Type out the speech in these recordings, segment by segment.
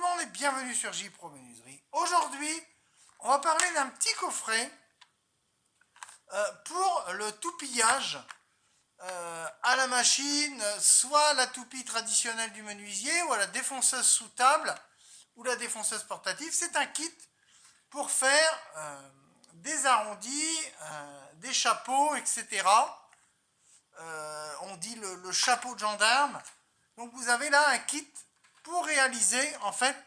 monde et bienvenue sur J-Pro Menuiserie. Aujourd'hui, on va parler d'un petit coffret pour le toupillage à la machine, soit la toupie traditionnelle du menuisier ou à la défonceuse sous table ou la défonceuse portative. C'est un kit pour faire des arrondis, des chapeaux, etc. On dit le chapeau de gendarme. Donc vous avez là un kit pour réaliser en fait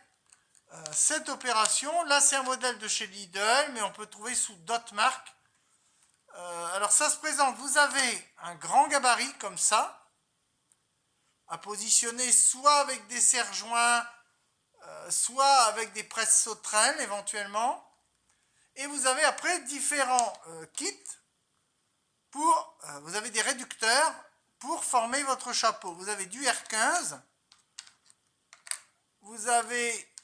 cette opération. Là c'est un modèle de chez Lidl, mais on peut trouver sous d'autres marques. Alors ça se présente, vous avez un grand gabarit comme ça, à positionner soit avec des serre-joints, soit avec des presses sauterelles éventuellement. Et vous avez après différents kits pour, vous avez des réducteurs pour former votre chapeau. Vous avez du R15, vous avez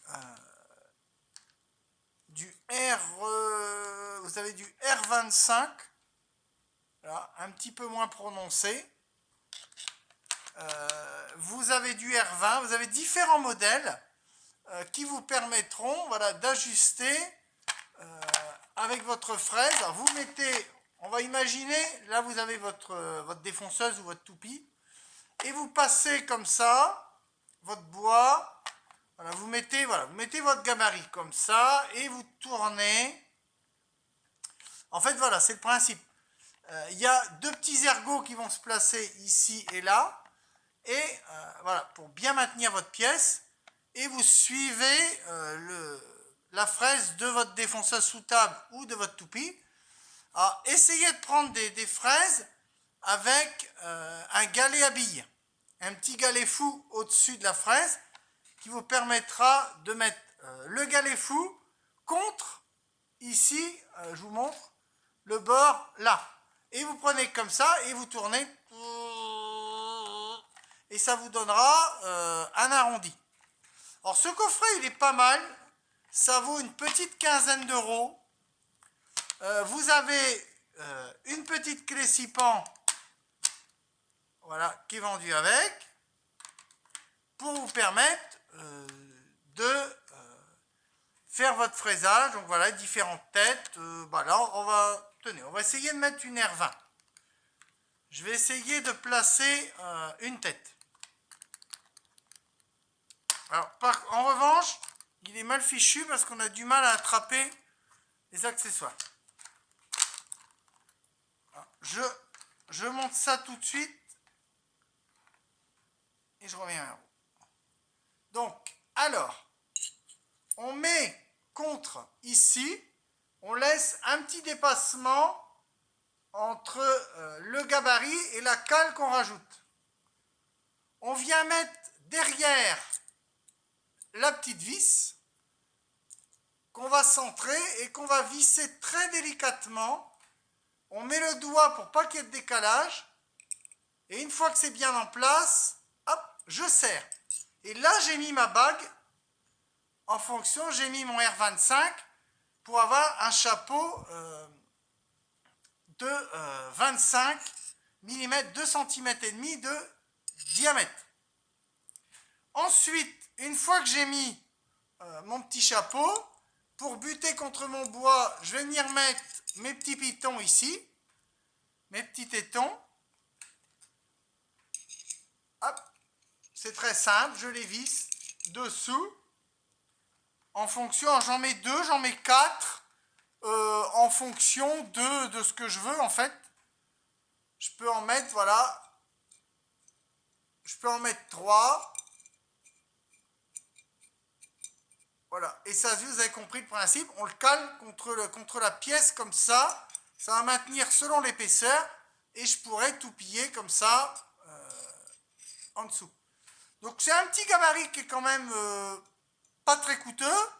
du R25, là, un petit peu moins prononcé. Vous avez du R20, vous avez différents modèles qui vous permettront, voilà, d'ajuster avec votre fraise. Alors vous mettez, on va imaginer, là vous avez votre défonceuse ou votre toupie, et vous passez comme ça votre bois. Voilà, vous mettez votre gabarit comme ça et vous tournez. En fait, voilà, c'est le principe. Il y a deux petits ergots qui vont se placer ici et là. Et voilà, pour bien maintenir votre pièce. Et vous suivez la fraise de votre défonceuse sous table ou de votre toupie. Alors, essayez de prendre des fraises avec un galet à billes. Un petit galet fou au-dessus de la fraise qui vous permettra de mettre le galet fou contre, ici, je vous montre, le bord là. Et vous prenez comme ça et vous tournez. Et ça vous donnera un arrondi. Alors ce coffret, il est pas mal. Ça vaut une petite quinzaine d'euros. Vous avez une petite clé 6 pans, voilà, qui est vendue avec, pour vous permettre de faire votre fraisage. Donc voilà, différentes têtes. Là, on va essayer de mettre une R20. Je vais essayer de placer une tête. Alors, en revanche, il est mal fichu parce qu'on a du mal à attraper les accessoires. Alors, je monte ça tout de suite et je reviens vers vous. Donc, alors, on met contre ici, on laisse un petit dépassement entre le gabarit et la cale qu'on rajoute. On vient mettre derrière la petite vis qu'on va centrer et qu'on va visser très délicatement. On met le doigt pour pas qu'il y ait de décalage. Et une fois que c'est bien en place, hop, je serre. Et là, j'ai mis ma bague. En fonction, j'ai mis mon R25 pour avoir un chapeau de 25 mm, 2 cm et demi de diamètre. Ensuite, une fois que j'ai mis mon petit chapeau, pour buter contre mon bois, je vais venir mettre mes petits pitons ici, mes petits tétons. Hop, c'est très simple, je les visse dessous. En fonction, j'en mets 2, j'en mets 4, en fonction de ce que je veux en fait. Je peux en mettre, voilà, je peux en mettre 3. Voilà, et ça, vous avez compris le principe, on le cale contre la pièce comme ça va maintenir selon l'épaisseur, et je pourrais tout piller comme ça en dessous. Donc c'est un petit gabarit qui est quand même pas très coûteux,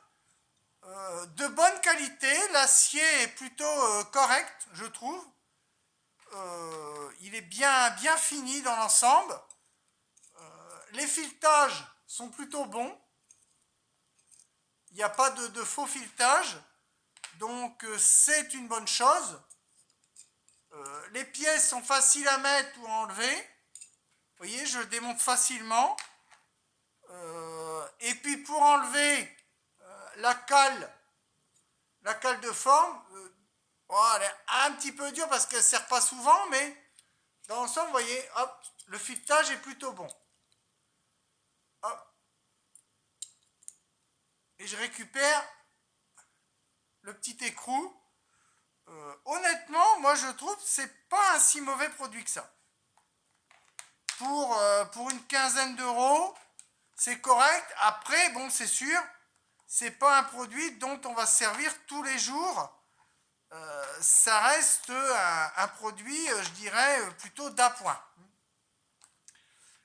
de bonne qualité, l'acier est plutôt correct, je trouve. Il est bien fini dans l'ensemble. Les filetages sont plutôt bons. Il n'y a pas de faux filetage, donc c'est une bonne chose. Les pièces sont faciles à mettre ou à enlever. Vous voyez, je le démonte facilement. Et puis pour enlever la cale de forme, elle est un petit peu dure parce qu'elle ne sert pas souvent, mais dans l'ensemble, vous voyez, hop, le filetage est plutôt bon. Hop. Et je récupère le petit écrou. Honnêtement, moi je trouve que c'est pas un si mauvais produit que ça. Pour une quinzaine d'euros, c'est correct. Après, bon, c'est sûr, c'est pas un produit dont on va se servir tous les jours. Ça reste un produit, je dirais, plutôt d'appoint.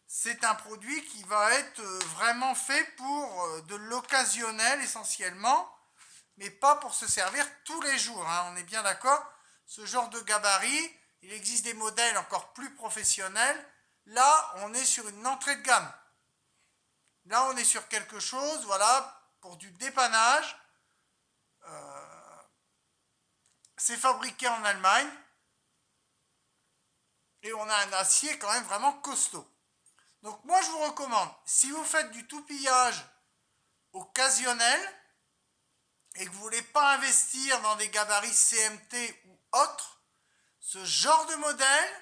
C'est un produit qui va être vraiment fait pour de l'occasionnel essentiellement, mais pas pour se servir tous les jours, hein, on est bien d'accord. Ce genre de gabarit, il existe des modèles encore plus professionnels. Là, on est sur une entrée de gamme. Là, on est sur quelque chose, voilà, pour du dépannage. C'est fabriqué en Allemagne. Et on a un acier quand même vraiment costaud. Donc moi, je vous recommande, si vous faites du toupillage occasionnel, et que vous ne voulez pas investir dans des gabarits CMT ou autres, ce genre de modèle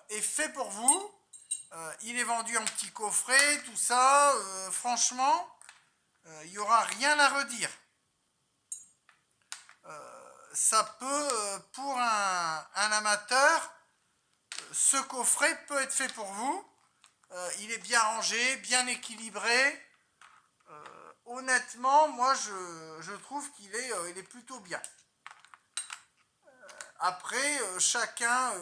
est fait pour vous. Il est vendu en petit coffret, tout ça. Franchement, il n'y aura rien à redire. Ça peut, pour un amateur, ce coffret peut être fait pour vous. Il est bien rangé, bien équilibré. Honnêtement, moi je trouve qu'il est, il est plutôt bien. Après, chacun,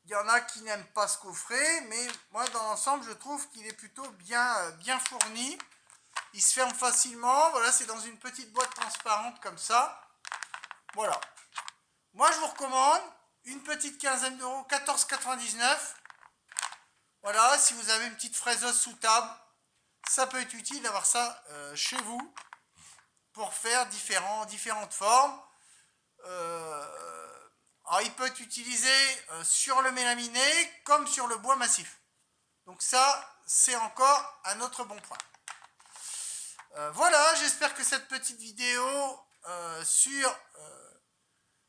il y en a qui n'aiment pas ce coffret, mais moi dans l'ensemble je trouve qu'il est plutôt bien fourni. Il se ferme facilement, voilà, c'est dans une petite boîte transparente comme ça. Voilà. Moi je vous recommande une petite quinzaine d'euros, 14,99 €. Voilà, si vous avez une petite fraiseuse sous table, ça peut être utile d'avoir ça chez vous pour faire différentes formes. Alors il peut être utilisé sur le mélaminé comme sur le bois massif. Donc ça, c'est encore un autre bon point. Voilà, j'espère que cette petite vidéo sur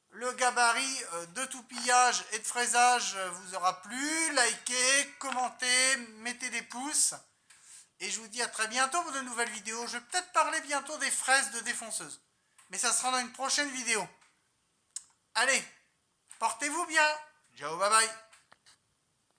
le gabarit de toupillage et de fraisage vous aura plu. Likez, commentez, mettez des pouces. Et je vous dis à très bientôt pour de nouvelles vidéos. Je vais peut-être parler bientôt des fraises de défonceuse. Mais ça sera dans une prochaine vidéo. Allez, portez-vous bien. Ciao, bye bye.